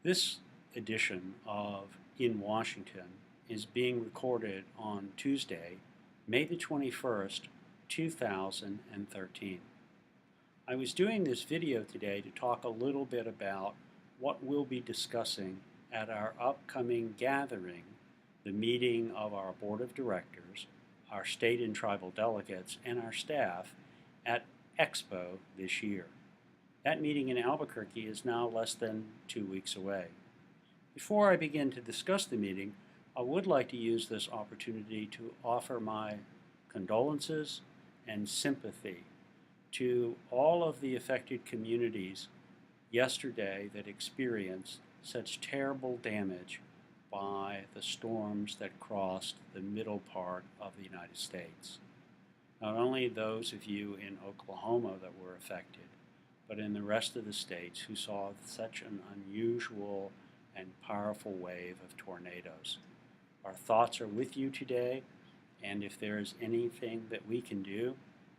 This edition of In Washington is being recorded on Tuesday, May the 21st, 2013. I was doing this video today to talk a little bit about what we'll be discussing at our upcoming gathering, the meeting of our Board of Directors, our state and tribal delegates, and our staff at Expo this year. That meeting in Albuquerque is now less than 2 weeks away. Before I begin to discuss the meeting, I would like to use this opportunity to offer my condolences and sympathy to all of the affected communities yesterday that experienced such terrible damage by the storms that crossed the middle part of the United States. Not only those of you in Oklahoma that were affected, but in the rest of the states who saw such an unusual and powerful wave of tornadoes. Our thoughts are with you today, and if there is anything that we can do,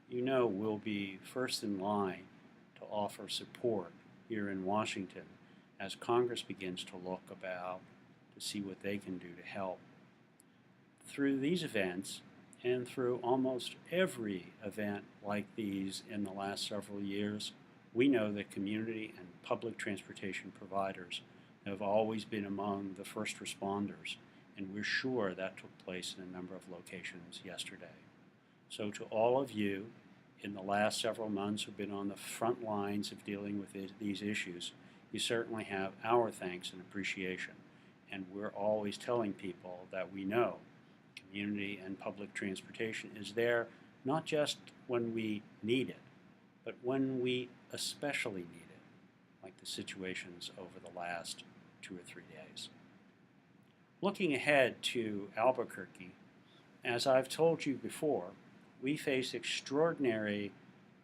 you know we'll be first in line to offer support here in Washington as Congress begins to look about to see what they can do to help. Through these events, and through almost every event like these in the last several years, we know that community and public transportation providers have always been among the first responders, and we're sure that took place in a number of locations yesterday. So to all of you in the last several months who've been on the front lines of dealing with these issues, you certainly have our thanks and appreciation. And we're always telling people that we know community and public transportation is there not just when we need it, but when we especially need it, like the situations over the last 2 or 3 days. Looking ahead to Albuquerque, as I've told you before, we face extraordinary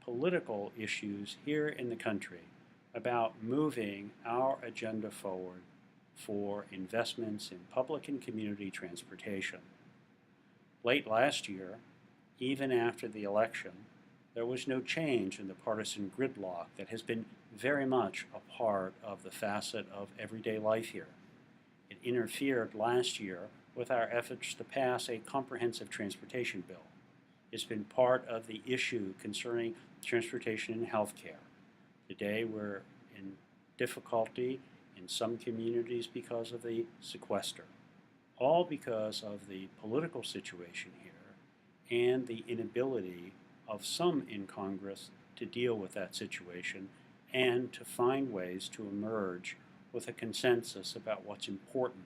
political issues here in the country about moving our agenda forward for investments in public and community transportation. Late last year, even after the election, there was no change in the partisan gridlock that has been very much a part of the facet of everyday life here. It interfered last year with our efforts to pass a comprehensive transportation bill. It's been part of the issue concerning transportation and health care. Today we're in difficulty in some communities because of the sequester, all because of the political situation here and the inability of some in Congress to deal with that situation and to find ways to emerge with a consensus about what's important.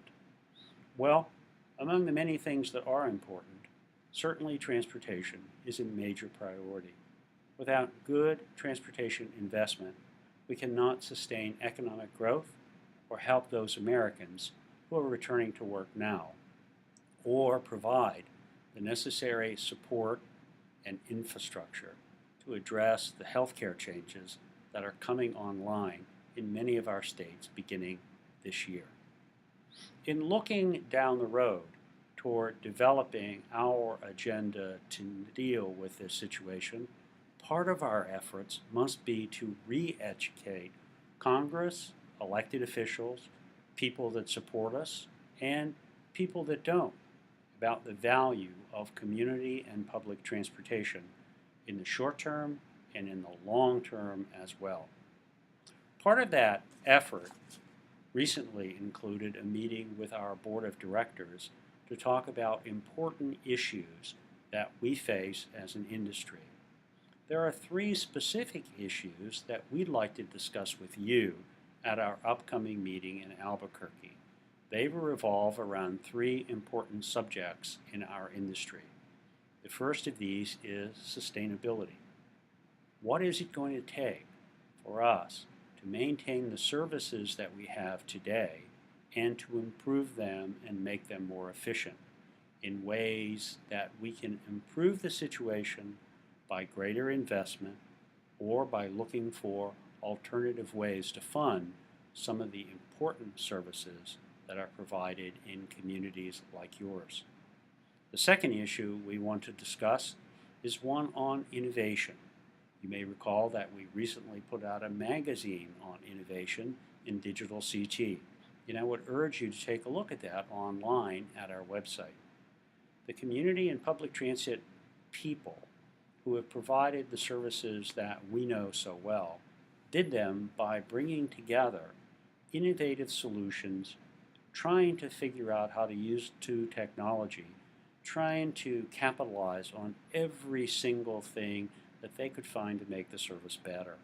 Well, among the many things that are important, certainly transportation is a major priority. Without good transportation investment, we cannot sustain economic growth or help those Americans who are returning to work now, or provide the necessary support and infrastructure to address the healthcare changes that are coming online in many of our states beginning this year. In looking down the road toward developing our agenda to deal with this situation, part of our efforts must be to re-educate Congress, elected officials, people that support us, and people that don't, about the value of community and public transportation in the short term and in the long term as well. Part of that effort recently included a meeting with our board of directors to talk about important issues that we face as an industry. There are 3 specific issues that we'd like to discuss with you at our upcoming meeting in Albuquerque. They revolve around 3 important subjects in our industry. The first of these is sustainability. What is it going to take for us to maintain the services that we have today and to improve them and make them more efficient in ways that we can improve the situation by greater investment or by looking for alternative ways to fund some of the important services that are provided in communities like yours. The second issue we want to discuss is one on innovation. You may recall that we recently put out a magazine on innovation in digital CT. I would urge you to take a look at that online at our website. The community and public transit people who have provided the services that we know so well did them by bringing together innovative solutions, trying to figure out how to use new technology, trying to capitalize on every single thing that they could find to make the service better.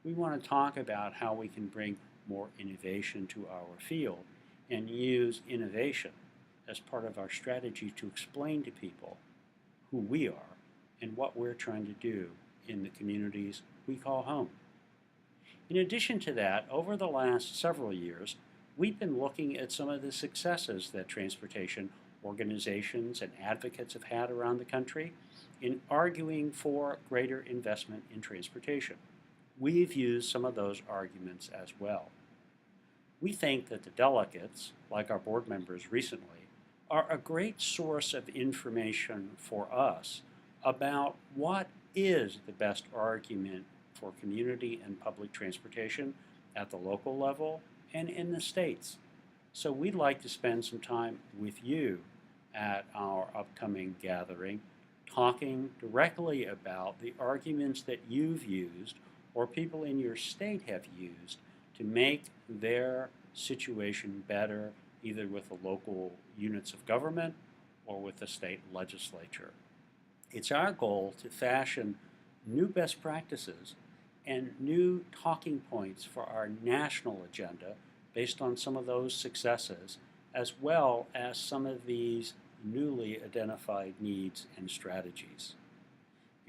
We want to talk about how we can bring more innovation to our field and use innovation as part of our strategy to explain to people who we are and what we're trying to do in the communities we call home. In addition to that, over the last several years, we've been looking at some of the successes that transportation organizations and advocates have had around the country in arguing for greater investment in transportation. We've used some of those arguments as well. We think that the delegates, like our board members recently, are a great source of information for us about what is the best argument for community and public transportation at the local level and in the states. So we'd like to spend some time with you at our upcoming gathering talking directly about the arguments that you've used or people in your state have used to make their situation better, either with the local units of government or with the state legislature. It's our goal to fashion new best practices and new talking points for our national agenda based on some of those successes, as well as some of these newly identified needs and strategies.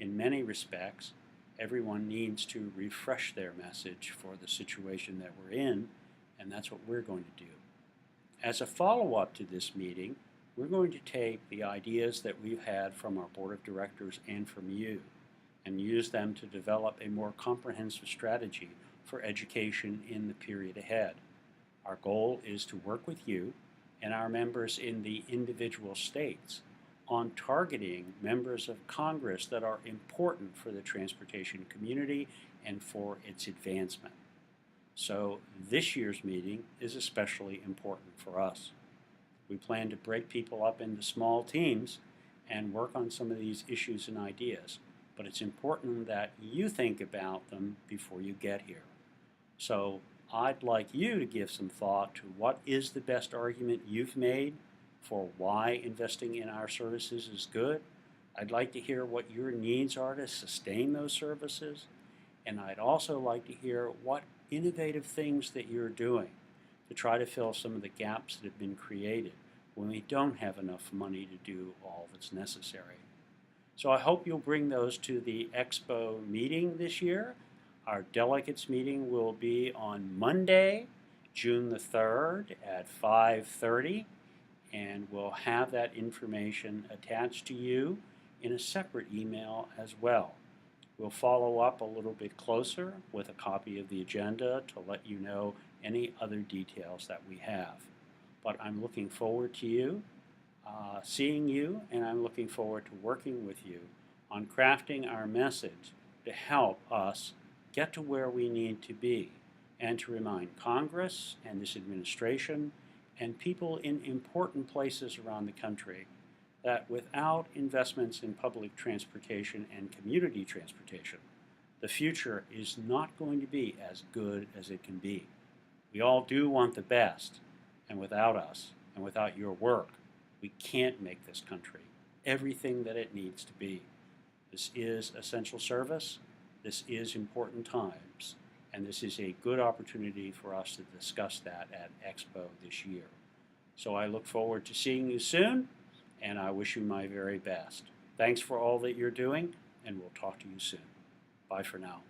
In many respects, everyone needs to refresh their message for the situation that we're in, and that's what we're going to do. As a follow-up to this meeting, we're going to take the ideas that we've had from our board of directors and from you and use them to develop a more comprehensive strategy for education in the period ahead. Our goal is to work with you and our members in the individual states on targeting members of Congress that are important for the transportation community and for its advancement. So this year's meeting is especially important for us. We plan to break people up into small teams and work on some of these issues and ideas, but it's important that you think about them before you get here. So I'd like you to give some thought to what is the best argument you've made for why investing in our services is good. I'd like to hear what your needs are to sustain those services. And I'd also like to hear what innovative things that you're doing to try to fill some of the gaps that have been created when we don't have enough money to do all that's necessary. So I hope you'll bring those to the Expo meeting this year. Our delegates meeting will be on Monday, June the 3rd at 5:30, and we'll have that information attached to you in a separate email as well. We'll follow up a little bit closer with a copy of the agenda to let you know any other details that we have. But I'm looking forward to you, seeing you, and I'm looking forward to working with you on crafting our message to help us get to where we need to be and to remind Congress and this administration and people in important places around the country that without investments in public transportation and community transportation, the future is not going to be as good as it can be. We all do want the best, and without us and without your work, we can't make this country everything that it needs to be. This is essential service, this is important times, and this is a good opportunity for us to discuss that at Expo this year. So I look forward to seeing you soon, and I wish you my very best. Thanks for all that you're doing, and we'll talk to you soon. Bye for now.